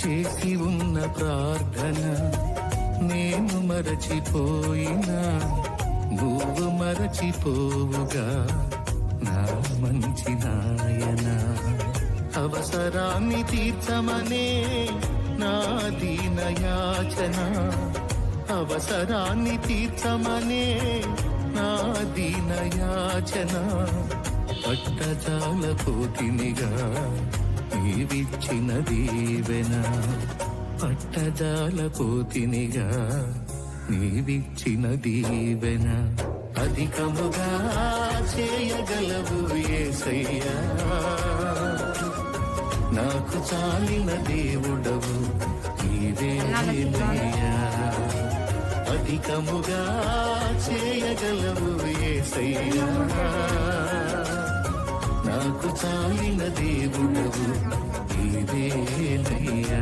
చేసి ఉన్న ప్రార్థన నేను మరచిపోయినా నువ్వు మరచిపోవుగా నా మంచి నాయన. అవసరాన్ని తీర్చమనే నా దీనయాచన, అవసరాన్ని తీర్చమనే నా దీనయాచన. పట్టజాల పోతినిగా నీవిచ్చిన దీవెన, పట్టజాల పోతినిగా నీవిచ్చిన దీవెన. అధికముగా చేయగలవు యేసయ్యా, నాకు చాలిన దేవుడవు నీవేనయ్యా. అధికముగా చేయగలవు యేసయ్యా, నాకు చాలిన దేవుడవు నీవేనయ్యా.